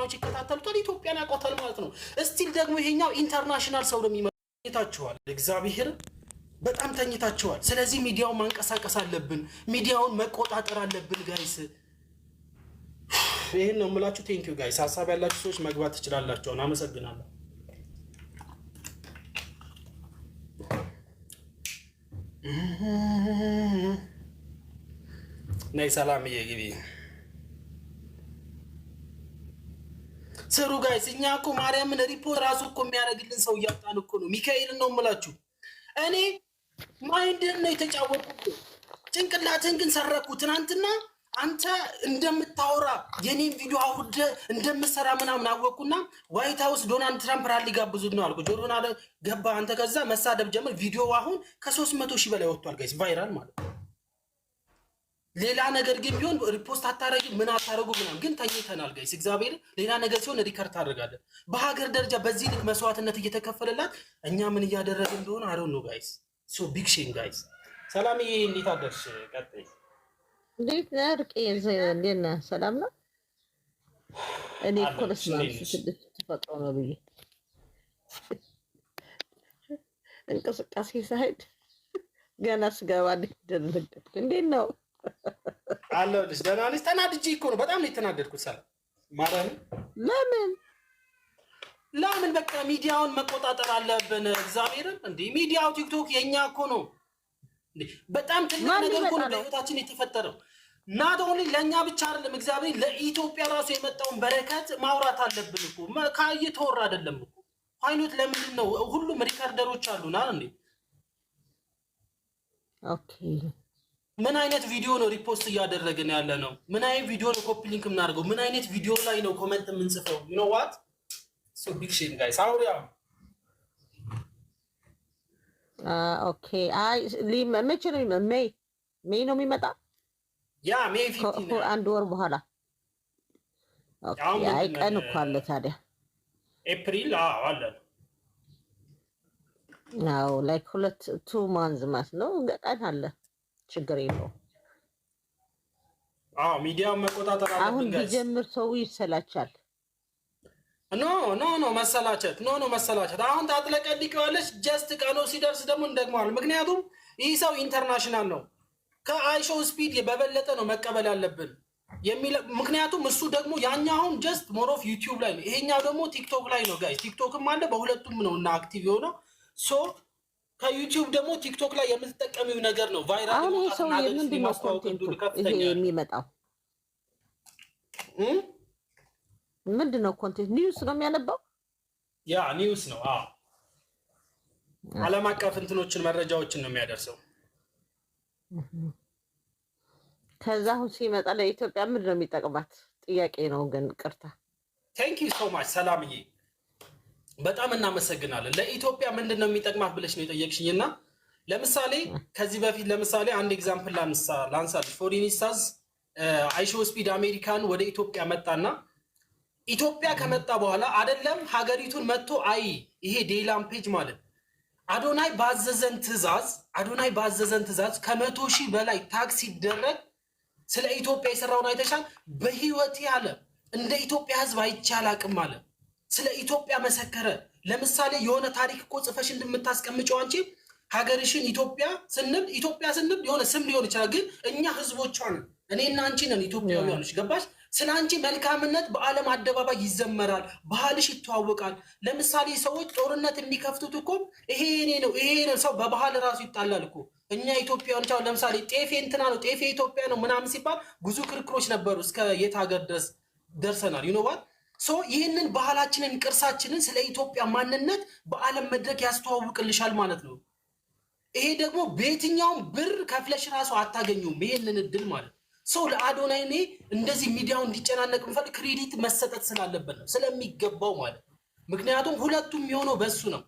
ሚዲያዎች ይከታተሉታል ኢትዮጵያን ያውቁታል ማለት ነው እስቲል ደግሞ ይሄኛው ኢንተርናሽናል ሰው ነው የሚመጣው እግዚአብሔር በጣም ተኝታቸዋል ስለዚህ ሚዲያውን ማንቀሳቀስ አለብን ሚዲያውን መቆጣጠር አለብን ጋይስ ይሄን ነው የምላችሁ ቴንክ ዩ ጋይስ ሐሳብ ያላችሁ ሰዎች መግባት ትችላላችሁ አመሰግናለሁ ነይ ሰላም ይግቢ ስሩ ጋይስ እኛ እኮ ማርያምን ሪፖርት ራሱ እኮ የሚያደርግልን ሰው ያጣን እኮ ነው ሚካኤል ነው የምላችሁ እኔ ማይንድን ነው የተጫወትኩት ጭንቅላትን ግን ሰረኩ ትናንትና አንተ እንደምታወራ የኔን ቪዲዮ አውርደ እንደምሰራ ምናምን አወቅኩና ዋይት ሃውስ ዶናልድ ትራምፕ ራሊ ጋብዙት ነው አልኩ ጆሮና ገባ አንተ ከዛ መሳደብ ጀመር ቪዲዮ አሁን ከ300,000 በላይ ወጥቷል ጋይስ ቫይራል ማለት ሌላ ነገር ግን ቢሆን ሪፖስት አታረጊ ምን አታረጉ ምናምን ግን ተኝተናል ጋይስ እግዚአብሔር ሌላ ነገር ሲሆን ሪከርድ ታደርጋለህ በሀገር ደረጃ በዚህ ልክ መስዋዕትነት እየተከፈለላት እኛ ምን እያደረግን እንደሆነ አሮን ነው ጋይስ ሶ ቢግ ሼም ጋይስ ሰላምዬ እንዴት አደርሽ ቀጥይ እንዴት ነርቅ እንዴት ነህ ሰላም ነው እኔ እኮ ተፈጥሮ ነው ብዬ እንቅስቃሴ ሳይድ ገና ስገባ ደረገጥኩ እንዴት ነው አለሁልሽ ደህና ነሽ ተናድጄ እኮ ነው በጣም ነው የተናደድኩት ሰላም ማርያም ለምን በቃ ሚዲያውን መቆጣጠር አለብን እግዚአብሔርን እንዴ ሚዲያው ቲክቶክ የኛ እኮ ነው በጣም ትልቅ ነገር እኮ ነው ለህይወታችን የተፈጠረው ናት ኦንሊ ለኛ ብቻ አይደለም እግዚአብሔር ለኢትዮጵያ ራሱ የመጣውን በረከት ማውራት አለብን እኮ ካየተወራ አይደለም እኮ ፋይኖት ለምንድን ነው ሁሉም ሪካርደሮች አሉና እንዴ ኦኬ ምን አይነት ቪዲዮ ነው ሪፖስት እያደረግን ያለ ነው ምን አይነት ቪዲዮ ነው ኮፒ ሊንክ የምናደርገው ምን አይነት ቪዲዮ ላይ ነው ኮሜንት የምንጽፈው you know what so big shame guys how are you ኦኬ አይ መቼ ነው ሜይ ነው የሚመጣ ያ ሜይ 15 አንድ ወር በኋላ ኦኬ አይ ቀን እኮ አለ ታዲያ ኤፕሪል አለ ነው ላይክ 2 months ማለት ነው ቀን አለ ችግር የለውም ሚዲያ መቆጣጠር አለብን አሁን ቢጀምር ሰው ይሰላቻል ኖ መሰላቸት መሰላቸት አሁን ታጥለቀልቀዋለች ጀስት ቀኖ ሲደርስ ደግሞ እንደግማል ምክንያቱም ይህ ሰው ኢንተርናሽናል ነው ከአይሾ ስፒድ በበለጠ ነው መቀበል ያለብን ምክንያቱም እሱ ደግሞ ያኛውን ጀስት ሞር ኦፍ ዩቲዩብ ላይ ነው ይሄኛው ደግሞ ቲክቶክ ላይ ነው ጋይስ ቲክቶክም አለ በሁለቱም ነው እና አክቲቭ የሆነው ሶ ከዩቲዩብ ደግሞ ቲክቶክ ላይ የምትጠቀሚው ነገር ነው ቫይራል አሁን ይሄ ሰው ምንድን ነው ኮንቴንቱ ይሄ የሚመጣው ምንድን ነው ኮንቴንት ኒውስ ነው የሚያነባው ያ ኒውስ ነው ዓለም አቀፍ እንትኖችን መረጃዎችን ነው የሚያደርሰው ከዛ አሁን ሲመጣ ለኢትዮጵያ ምንድን ነው የሚጠቅማት ጥያቄ ነው ግን ቅርታ ቴንክ ዩ ሶ ማች ሰላምዬ በጣም እናመሰግናለን ለኢትዮጵያ ምንድን ነው የሚጠቅማት ብለሽ ነው የጠየቅሽኝና ለምሳሌ ከዚህ በፊት ለምሳሌ አንድ ኤግዛምፕል ላንሳልሽ ፎር ኢንስታንስ አይሾ ስፒድ አሜሪካን ወደ ኢትዮጵያ መጣና ኢትዮጵያ ከመጣ በኋላ አይደለም ሀገሪቱን መጥቶ ይሄ ዴላም ፔጅ ማለት አዶናይ ባዘዘን ትእዛዝ ከ100,000 በላይ ታክስ ይደረግ ስለ ኢትዮጵያ የሰራውን አይተሻል በህይወት ያለ እንደ ኢትዮጵያ ህዝብ አይቻል አቅም ማለት ስለ ኢትዮጵያ መሰከረ ለምሳሌ የሆነ ታሪክ እኮ ጽፈሽ እንደምታስቀምጪው አንቺ ሀገርሽን ኢትዮጵያ ስንል የሆነ ስም ሊሆን ይችላል ግን እኛ ህዝቦቿ ነን እኔና አንቺ ነን ኢትዮጵያውያኖች ገባሽ ስለ አንቺ መልካምነት በዓለም አደባባይ ይዘመራል ባህልሽ ይተዋወቃል ለምሳሌ ሰዎች ጦርነት የሚከፍቱት እኮ ይሄ ነው ሰው በባህል ራሱ ይጣላል እኮ እኛ ኢትዮጵያውያኖች ለምሳሌ ጤፍ እንትና ነው ጤፍ ኢትዮጵያ ነው ምናምን ሲባል ብዙ ክርክሮች ነበሩ እስከ የት ሀገር ድረስ ደርሰናል you know what ሶ ይህንን ባህላችንን ቅርሳችንን ስለ ኢትዮጵያ ማንነት በዓለም መድረክ ያስተዋውቅልሻል ማለት ነው ይሄ ደግሞ በየትኛውም ብር ከፍለሽ ራሱ አታገኙም ይሄንን እድል ማለት ሶ ለአዶናይ እንደዚህ ሚዲያው እንዲጨናነቅ ምፈልግ ክሬዲት መሰጠት ስላለበት ነው ስለሚገባው ማለት ምክንያቱም ሁለቱም የሚሆነው በሱ ነው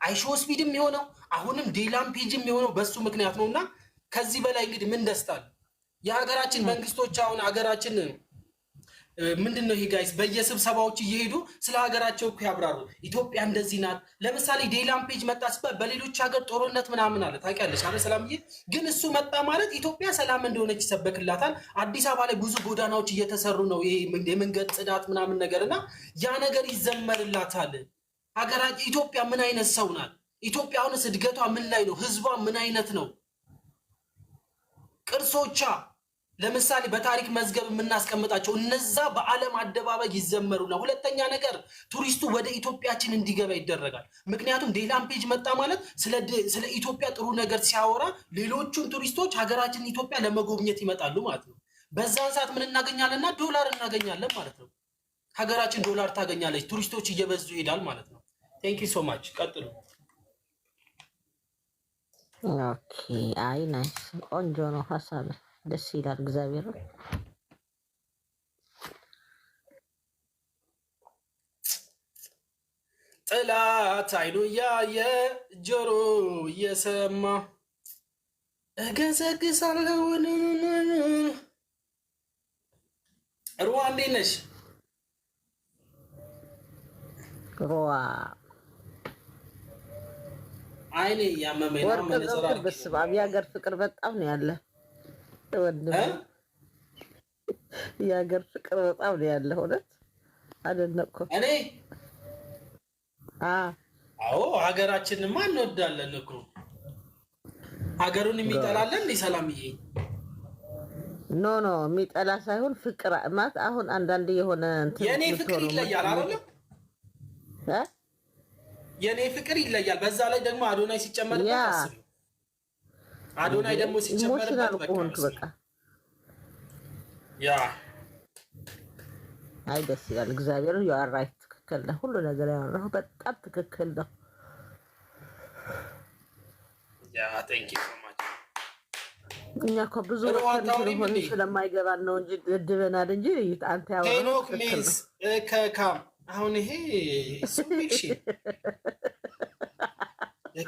አይሾ ስፒድም የሚሆነው አሁንም ዴላም ፔጅም የሚሆነው በሱ ምክንያት ነውና ከዚህ በላይ እንግዲህ ምን ደስታል የሀገራችን መንግስቶች አሁን ሀገራችን ምንድነው ይሄ ጋይስ በየስብሰባዎች እየሄዱ ስለ ሀገራቸው እኮ ያብራሩ። ኢትዮጵያ እንደዚህ ናት። ለምሳሌ ዴላም ፔጅ መጣ ሲባል በሌሎች ሀገር ጦርነት ምናምን አለ ታውቂያለሽ አይደል ሰላምዬ? ግን እሱ መጣ ማለት ኢትዮጵያ ሰላም እንደሆነች ይሰበክላታል። አዲስ አበባ ላይ ብዙ ጎዳናዎች እየተሰሩ ነው፣ ይሄ የመንገድ ጽዳት ምናምን ነገር እና ያ ነገር ይዘመርላታል። ሀገራችን ኢትዮጵያ ምን አይነት ሰው ናት? ኢትዮጵያ አሁንስ እድገቷ ምን ላይ ነው? ህዝቧ ምን አይነት ነው? ቅርሶቿ ለምሳሌ በታሪክ መዝገብ የምናስቀምጣቸው እነዛ በዓለም አደባባይ ይዘመሩና፣ ሁለተኛ ነገር ቱሪስቱ ወደ ኢትዮጵያችን እንዲገባ ይደረጋል። ምክንያቱም ዴላም ፔጅ መጣ ማለት ስለ ኢትዮጵያ ጥሩ ነገር ሲያወራ ሌሎቹን ቱሪስቶች ሀገራችን ኢትዮጵያ ለመጎብኘት ይመጣሉ ማለት ነው። በዛን ሰዓት ምን እናገኛለንና ዶላር እናገኛለን ማለት ነው። ሀገራችን ዶላር ታገኛለች፣ ቱሪስቶች እየበዙ ይሄዳል ማለት ነው። ቴንክ ዩ ሶ ማች። ቀጥሉ። ኦኬ። አይ ናይስ፣ ቆንጆ ነው ሀሳብ፣ ደስ ይላል። እግዚአብሔር ጠላት አይኑ እያየ ጆሮ እየሰማ እገሰግሳለሁ። ሩዋ እንዴት ነሽ? ሩዋ አይኔ ያመመኝ ነው። መነጽር በስባብ የሀገር ፍቅር በጣም ነው ያለ ወንድም፣ የሀገር ፍቅር በጣም ነው ያለ። እውነት አደነቅኩ እኔ። አዎ ሀገራችንን ማን እንወዳለን እኮ። ሀገሩን የሚጠላለን እንዴ ሰላምዬ? ኖ የሚጠላ ሳይሆን ፍቅር ማለት አሁን አንዳንድ የሆነ እንትን የኔ ፍቅር ይለያል አይደል? የኔ ፍቅር ይለያል። በዛ ላይ ደግሞ አዶናይ ሲጨመርበት አስብ። አዶናይ ደግሞ ሲጨመርበት በቃ ያ አይ ደስ ይላል። እግዚአብሔር ያወራህ ትክክል ነው። ሁሉ ነገር ያወራህ በጣም ትክክል ነው። ያ ቴንክ ዩ ሶ ማች። እኛ እኮ ብዙ ሆን ስለማይገባን ነው እንጂ ድበናል እንጂ አንተ ያወራህ ሄኖክ ሚንስ ከካም አሁን ይሄ ሱፒክሺ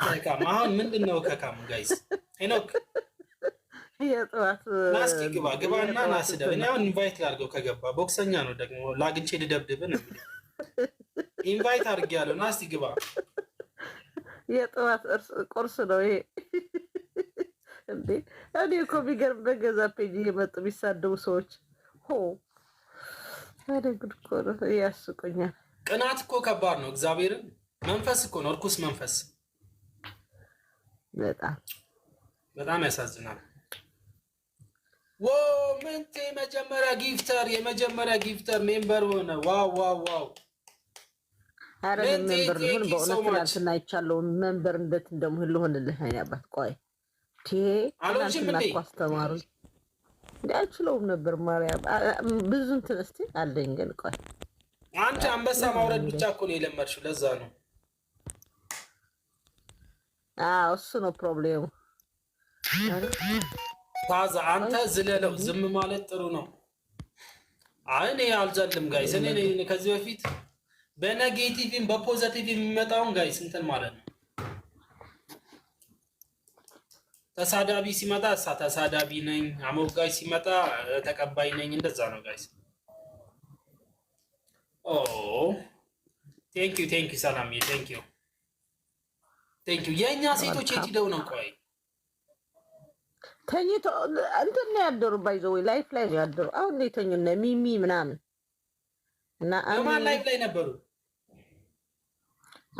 ከካም አሁን ምንድነው? ከካም ጋይስ ሄኖክ የጠዋት ናስኪ ግባና ናስደብ። እኔ አሁን ኢንቫይት ላድርገው ከገባ ቦክሰኛ ነው ደግሞ ላግንቼ ልደብድብ ነው የሚለው። ኢንቫይት አድርጌያለሁ። ናስቲ ግባ። የጠዋት ቁርስ ነው ይሄ እንዴ! እኔ እኮ ቢገርም በገዛ ፔጅ እየመጡ ቢሳደቡ ሰዎች ጉድ እኮ ነው። ያስቁኛል። ቅናት እኮ ከባድ ነው። እግዚአብሔርን መንፈስ እኮ ነው፣ እርኩስ መንፈስ። በጣም ያሳዝናል። ምንት የመጀመሪያ ጊፍተር ሜምበር ሆነ። ዋው! አረ ሜምበር ልሁን። በእውነት ትናንትና አይቻለሁ ሜምበር እንዴት እንደምሆን ልሆንልህ። አይናባት ቆይ ትናንትና እኮ አስተማሩኝ። አልችለውም ነበር ማርያም። ብዙ እንትን እስኪ አለኝ ግን ቆይ አንቺ አንበሳ ማውረድ ብቻ እኮ ነው የለመድሽው። ለዛ ነው እሱ ነው ፕሮብሌሙ። ታዛ አንተ ዝለለው። ዝም ማለት ጥሩ ነው። እኔ አልዘልም ጋይስ። እኔ ከዚህ በፊት በኔጌቲቭም በፖዚቲቭ የሚመጣውን ጋይስ እንትን ማለት ነው። ተሳዳቢ ሲመጣ ተሳዳቢ ነኝ፣ አሞጋይ ሲመጣ ተቀባይ ነኝ። እንደዛ ነው ጋይስ። ቴንክ ዩ ሰላምዬ፣ ቴንክ ዩ። የእኛ ሴቶች የት ሄደው ነው? ቆይ ተኝቶ እንትን ነው ያደሩ። ባይዘው ላይፍ ላይ ነው ያደሩ። አሁን ነው የተኙና ሚሚ ምናምን እና ማን ላይፍ ላይ ነበሩ?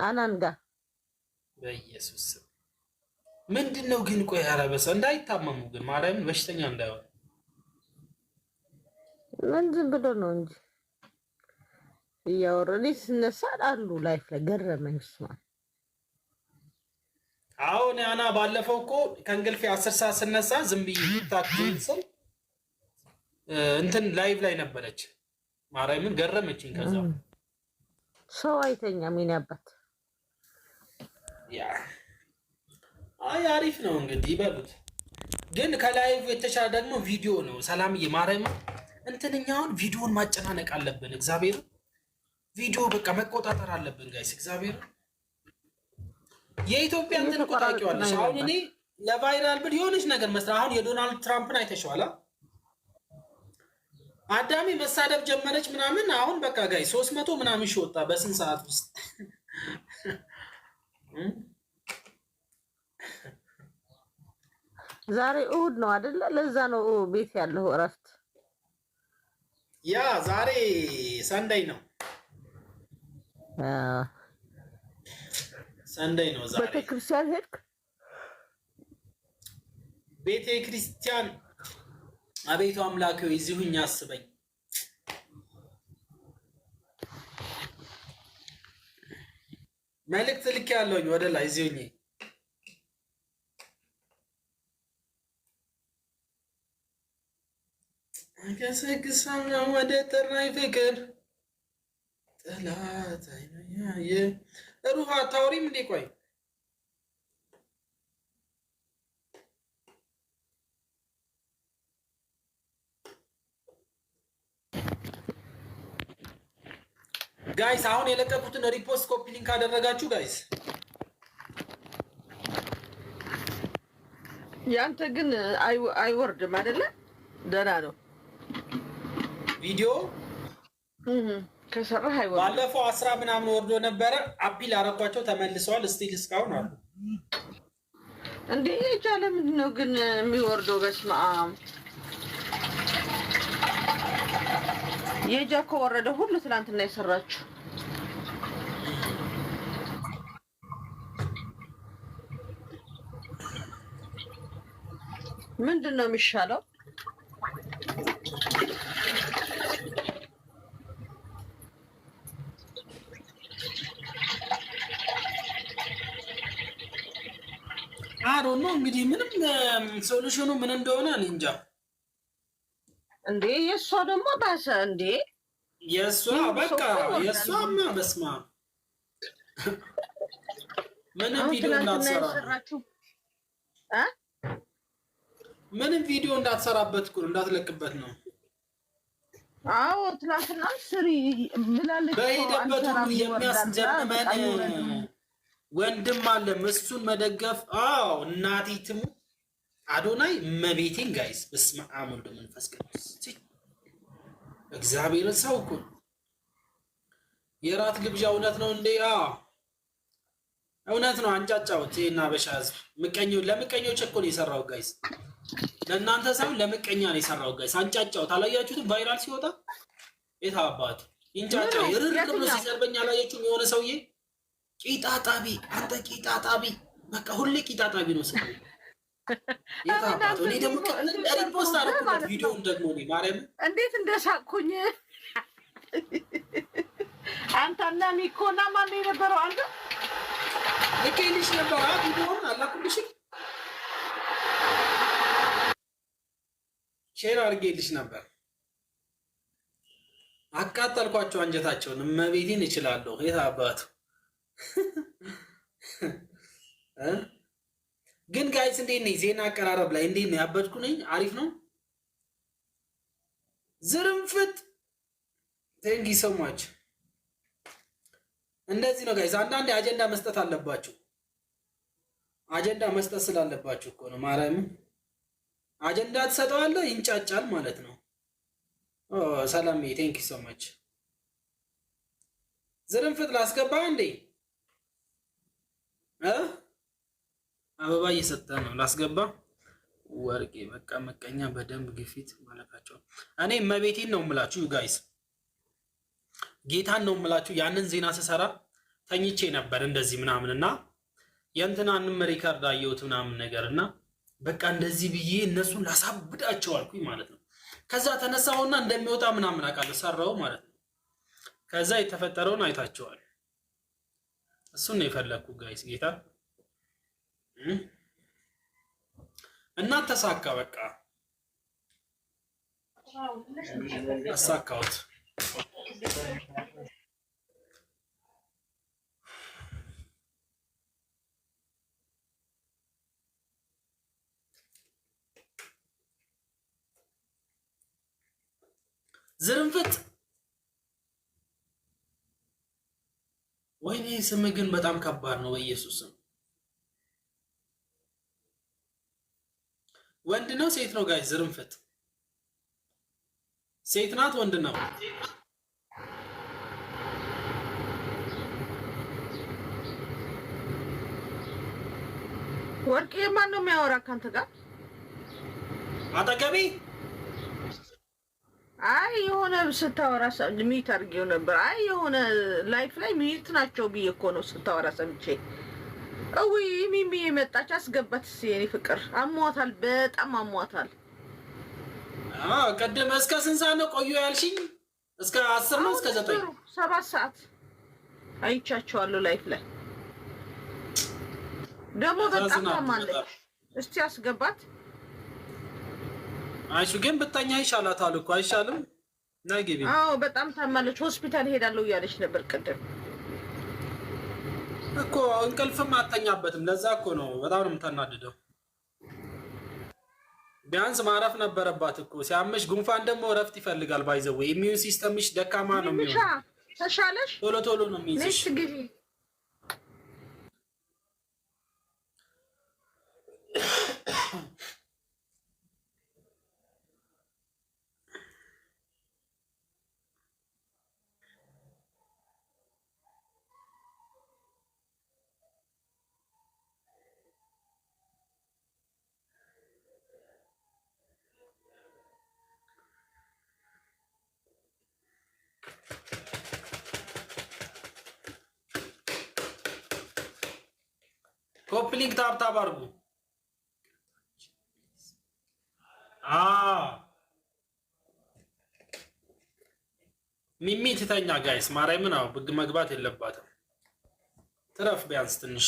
አናንጋ በኢየሱስ ምንድነው ግን? ቆይ አረበሰ እንዳይታመሙ ግን ማርያምን በሽተኛ እንዳይሆን ምን ዝም ብሎ ነው እንጂ እያወረኔ ስነሳ አሉ ላይፍ ላይ ገረመኝ። ስማ አሁን አና ባለፈው እኮ ከእንግልፌ 10 ሰዓት ስነሳ ዝም ብዬ ታክሲል እንትን ላይቭ ላይ ነበረች። ማርያምን ገረመችኝ። ከዛ ሰው አይተኛም የኔ አባት። አሪፍ ነው እንግዲህ ይበሉት። ግን ከላይቭ የተሻለ ደግሞ ቪዲዮ ነው። ሰላምዬ ማርያም እንትንኛውን ቪዲዮን ማጨናነቅ አለብን። እግዚአብሔር ቪዲዮ በቃ መቆጣጠር አለብን ጋይስ። እግዚአብሔር የኢትዮጵያ እንትን እኮ ታውቂዋለሽ። አሁን እኔ ለቫይራል ብል የሆነች ነገር መስራት አሁን የዶናልድ ትራምፕን አይተሽዋል። አዳሚ መሳደብ ጀመረች ምናምን። አሁን በቃ ጋይ 300 ምናምን ሺህ ወጣ በስንት ሰዓት ውስጥ? ዛሬ እሑድ ነው አይደለ? ለዛ ነው ቤት ያለው እረፍት። ያ ዛሬ ሰንደይ ነው። ሰንደይ ነው ዛሬ። ቤተክርስቲያን ሄድክ? ቤተክርስቲያን አቤቱ አምላክ ሆይ እዚሁኝ አስበኝ። መልእክት ልክ ያለውኝ ወደ ላይ እዚሁኝ ገሰግሳና ወደ ጠራኝ ፍቅር ጠላት አይናየ ሩሃ ታውሪም እንዴ? ቆይ ጋይስ አሁን የለቀቁትን ሪፖስት ኮፒ ሊንክ አደረጋችሁ ጋይስ? ያንተ ግን አይወርድም አይደለ? ደህና ነው ቪዲዮ ከሰራህ አይወርድም። ባለፈው 10 ምናምን ወርዶ ነበረ። አፒል አረኳቸው ተመልሰዋል። ስቲል እስካሁን አሉ እንዴ? የቻለ ምንድን ነው ግን የሚወርደው? በስመ አብ የጃ ከወረደ ሁሉ ትናንትና የሰራችሁ ምንድን ነው የሚሻለው? አሮ ነው እንግዲህ ምንም ሶሉሽኑ ምን እንደሆነ እኔ እንጃ። እንዴ የእሷ ደግሞ ባሰ እንዴ! የእሷ በቃ የእሷማ በስማ ምንም ቪዲዮ እንዳትሰራ ምንም ቪዲዮ እንዳትሰራበት እኮ እንዳትለቅበት ነው። አዎ ትናንትና ስሪ ብላለች። በሄደበት ሁሉ የሚያስጀምመን ወንድም አለ እሱን መደገፍ። አዎ እናቴ ትሙ አዶናይ መቤቴን ጋይስ በስመ አብ ወወልድ ወመንፈስ ቅዱስ እግዚአብሔርን ሰው እኮ የራት ግብዣ እውነት ነው እንዴ? እውነት ነው። አንጫጫውት እና በሻ ህዝብ ምቀኞች ለምቀኞች እኮ ነው የሰራው ጋይስ፣ ለእናንተ ሳይሆን ለምቀኛ ነው የሰራው ጋይስ። አንጫጫውት አላያችሁትም? ቫይራል ሲወጣ የታባቱ ይንጫጫ ይርርቅ ብሎ ሲሰርበኝ አላያችሁም? የሆነ ሰውዬ ቂጣጣቢ፣ አንተ ቂጣጣቢ፣ በቃ ሁሌ ቂጣጣቢ ነው ስሙ። የታባቱ እኔ ደግሞ ሪፖስት አደረኩት ቪዲዮውን ደግሞ እኔ ማርያም እንዴት እንደሳቅኩኝ። አንተና ሚኮና ማን የነበረው አንተ ልኬልሽ ነበር ቪዲዮውን አላኩልሽም? ሼር አድርጌልሽ ነበር። አቃጠልኳቸው አንጀታቸውን። እመቤቴን እችላለሁ። የት አባቱ ግን ጋይስ እንዴት ነኝ? ዜና አቀራረብ ላይ እንዴት ነው? ያበድኩ ነኝ? አሪፍ ነው። ዝርምፍት ቴንኪ ሶ ማች። እንደዚህ ነው ጋይስ። አንዳንዴ አጀንዳ መስጠት አለባችሁ። አጀንዳ መስጠት ስላለባችሁ እኮ ነው። ማርያም አጀንዳ ትሰጠዋለህ ይንጫጫል ማለት ነው። ሰላም ቴንኪ ሶ ማች። ዝርምፍት ላስገባ እንዴ? አበባ እየሰጠ ነው። ላስገባ ወርቄ በቃ መቀኛ በደንብ ግፊት ማለታቸው። እኔ መቤቴን ነው የምላችሁ ጋይስ፣ ጌታን ነው የምላችሁ። ያንን ዜና ስሰራ ተኝቼ ነበር እንደዚህ ምናምን እና የእንትናንም ሪካርድ አየሁት ምናምን ነገር እና በቃ እንደዚህ ብዬ እነሱን ላሳብዳቸው አልኩኝ ማለት ነው። ከዛ ተነሳውና እንደሚወጣ ምናምን አውቃለሁ ሰራው ማለት ነው። ከዛ የተፈጠረውን አይታቸዋል። እሱን ነው የፈለግኩ ጋይስ ጌታ እና ተሳካ። በቃ አሳካሁት። ዝርንፍት ወይኔ ስም ግን በጣም ከባድ ነው። በኢየሱስ ስም ወንድ ነው ሴት ነው ጋይስ? ዝርንፍት ሴት ናት ወንድ ነው? ወርቄ ማን ነው የሚያወራ ካንተ ጋር አጠገቤ? አይ የሆነ ስታወራ ሚት አድርጌው ነበር። አይ የሆነ ላይፍ ላይ ሚት ናቸው ብዬ እኮ ነው ስታወራ ሰምቼ። እውይ ሚሚ የመጣች አስገባት የኔ ፍቅር። አሟታል፣ በጣም አሟታል። ቀደም እስከ ስንት ሰዓት ነው ቆዩ ያልሽኝ? እስከ 10 ነው እስከ 9? 7 ሰዓት አይቻቸዋለሁ ላይፍ ላይ። ደግሞ በጣም ታማለች። እስቲ አስገባት። አይሹ ግን ብታኛ ይሻላታል እኮ አይሻልም? ናይ ግቢ። አዎ በጣም ታማለች። ሆስፒታል ሄዳለሁ እያለች ነበር ቅድም እኮ። እንቅልፍም አተኛበትም። ለዛ እኮ ነው በጣም ነው የምታናድደው። ቢያንስ ማረፍ ነበረባት እኮ። ሲያመሽ ጉንፋን ደግሞ እረፍት ይፈልጋል። ባይዘው ኢሚዩን ሲስተምሽ ደካማ ነው የሚሆነው። ተሻለሽ? ቶሎ ቶሎ ነው የሚይዝሽ። ግቢ። ኮፕሊንግ ታብታብ አድርጉ። ሚሚ ትተኛ ጋይስ። ማርያምን አዎ ብግ መግባት የለባትም። ትረፍ ቢያንስ ትንሽ።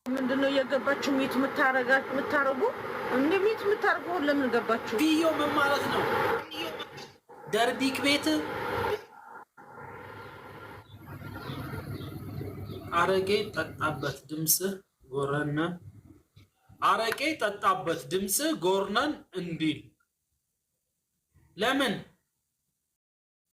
ምንድነው እየገባችሁ ሚት የምታረጉ? እንደ ሚት የምታረጉ ለምን ገባችሁ? ቪዮ ምን ማለት ነው? ደርቢክ ቤት አረቄ ጠጣበት ድምጽ ጎረነ። አረቄ ጠጣበት ድምጽ ጎርነን እንዲል ለምን